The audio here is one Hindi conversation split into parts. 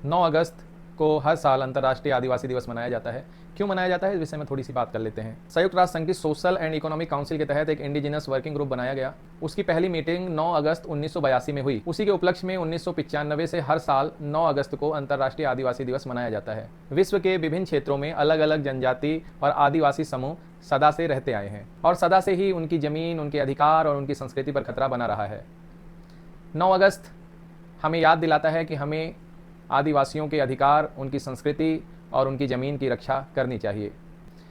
9 अगस्त को हर साल अंतर्राष्ट्रीय आदिवासी दिवस मनाया जाता है। क्यों मनाया जाता है, इस विषय में थोड़ी सी बात कर लेते हैं। संयुक्त राष्ट्र संघ की सोशल एंड इकोनॉमिक काउंसिल के तहत एक इंडिजिनस वर्किंग ग्रुप बनाया गया। उसकी पहली मीटिंग 9 अगस्त 1982 में हुई। उसी के उपलक्ष्य में 1995 से हर साल 9 अगस्त को अंतर्राष्ट्रीय आदिवासी दिवस मनाया जाता है। विश्व के विभिन्न क्षेत्रों में अलग अलग जनजाति और आदिवासी समूह सदा से रहते आए हैं और सदा से ही उनकी जमीन, उनके अधिकार और उनकी संस्कृति पर खतरा बना रहा है। 9 अगस्त हमें याद दिलाता है कि हमें आदिवासियों के अधिकार, उनकी संस्कृति और उनकी ज़मीन की रक्षा करनी चाहिए।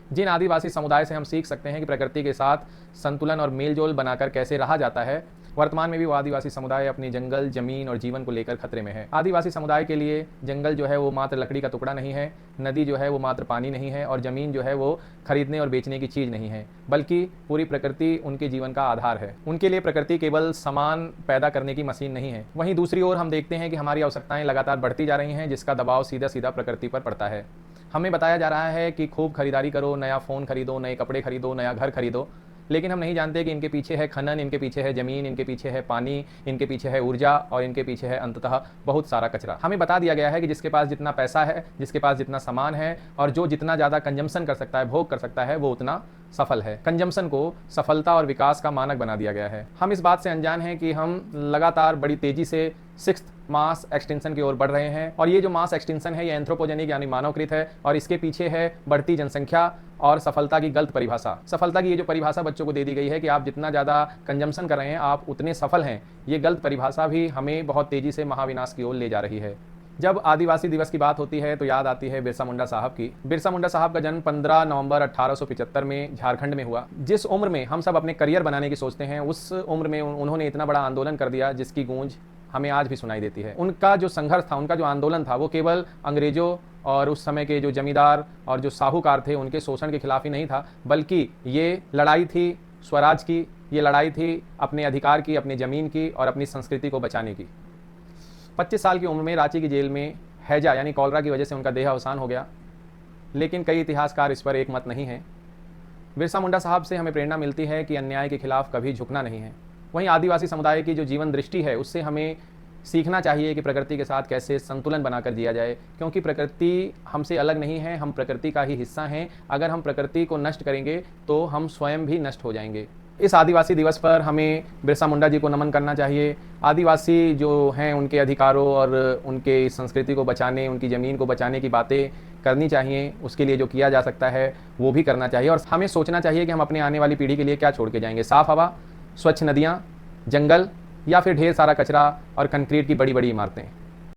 जिन आदिवासी समुदाय से हम सीख सकते हैं कि प्रकृति के साथ संतुलन और मेलजोल बनाकर कैसे रहा जाता है, वर्तमान में भी वो आदिवासी समुदाय अपनी जंगल, जमीन और जीवन को लेकर खतरे में है। आदिवासी समुदाय के लिए जंगल जो है वो मात्र लकड़ी का टुकड़ा नहीं है, नदी जो है वो मात्र पानी नहीं है और ज़मीन जो है वो खरीदने और बेचने की चीज़ नहीं है, बल्कि पूरी प्रकृति उनके जीवन का आधार है। उनके लिए प्रकृति केवल सामान पैदा करने की मशीन नहीं है। वहीं दूसरी ओर हम देखते हैं कि हमारी आवश्यकताएं लगातार बढ़ती जा रही हैं, जिसका दबाव सीधा सीधा प्रकृति पर पड़ता है। हमें बताया जा रहा है कि खूब खरीदारी करो, नया फ़ोन खरीदो, नए कपड़े खरीदो, नया घर खरीदो, लेकिन हम नहीं जानते कि इनके पीछे है खनन, इनके पीछे है ज़मीन, इनके पीछे है पानी, इनके पीछे है ऊर्जा और इनके पीछे है अंततः बहुत सारा कचरा। हमें बता दिया गया है कि जिसके पास जितना पैसा है, जिसके पास जितना सामान है और जो जितना ज़्यादा कंजम्पशन कर सकता है, भोग कर सकता है, वो उतना सफल है। कंजम्पशन को सफलता और विकास का मानक बना दिया गया है। हम इस बात से अनजान हैं कि हम लगातार बड़ी तेज़ी से 6th मास एक्सटेंशन की ओर बढ़ रहे हैं और ये जो मास एक्सटेंशन है ये एंथ्रोपोजेनिक यानी मानवकृत है और इसके पीछे है बढ़ती जनसंख्या और सफलता की गलत परिभाषा। सफलता की ये जो परिभाषा बच्चों को दे दी गई है कि आप जितना ज़्यादा कंजम्पशन कर रहे हैं आप उतने सफल हैं, ये गलत परिभाषा भी हमें बहुत तेज़ी से महाविनाश की ओर ले जा रही है। जब आदिवासी दिवस की बात होती है तो याद आती है बिरसा मुंडा साहब की। बिरसा मुंडा साहब का जन्म 15 नवंबर 1875 में झारखंड में हुआ। जिस उम्र में हम सब अपने करियर बनाने की सोचते हैं, उस उम्र में उन्होंने इतना बड़ा आंदोलन कर दिया जिसकी गूंज हमें आज भी सुनाई देती है। उनका जो संघर्ष था, उनका जो आंदोलन था, वो केवल अंग्रेजों और उस समय के जो जमींदार और जो साहूकार थे उनके शोषण के खिलाफ ही नहीं था, बल्कि ये लड़ाई थी स्वराज की, ये लड़ाई थी अपने अधिकार की, अपनी ज़मीन की और अपनी संस्कृति को बचाने की। 25 साल की उम्र में रांची की जेल में हैजा यानी कॉलरा की वजह से उनका देह अवसान हो गया, लेकिन कई इतिहासकार इस पर एक मत नहीं हैं। बिरसा मुंडा साहब से हमें प्रेरणा मिलती है कि अन्याय के खिलाफ कभी झुकना नहीं है। वहीं आदिवासी समुदाय की जो जीवन दृष्टि है उससे हमें सीखना चाहिए कि प्रकृति के साथ कैसे संतुलन बनाकर जिया जाए, क्योंकि प्रकृति हमसे अलग नहीं है, हम प्रकृति का ही हिस्सा हैं। अगर हम प्रकृति को नष्ट करेंगे तो हम स्वयं भी नष्ट हो जाएंगे। इस आदिवासी दिवस पर हमें बिरसा मुंडा जी को नमन करना चाहिए। आदिवासी जो हैं उनके अधिकारों और उनके संस्कृति को बचाने, उनकी ज़मीन को बचाने की बातें करनी चाहिए। उसके लिए जो किया जा सकता है वो भी करना चाहिए और हमें सोचना चाहिए कि हम अपने आने वाली पीढ़ी के लिए क्या छोड़ के जाएंगे। साफ़ हवा, स्वच्छ नदियाँ, जंगल या फिर ढेर सारा कचरा और कंक्रीट की बड़ी बड़ी इमारतें।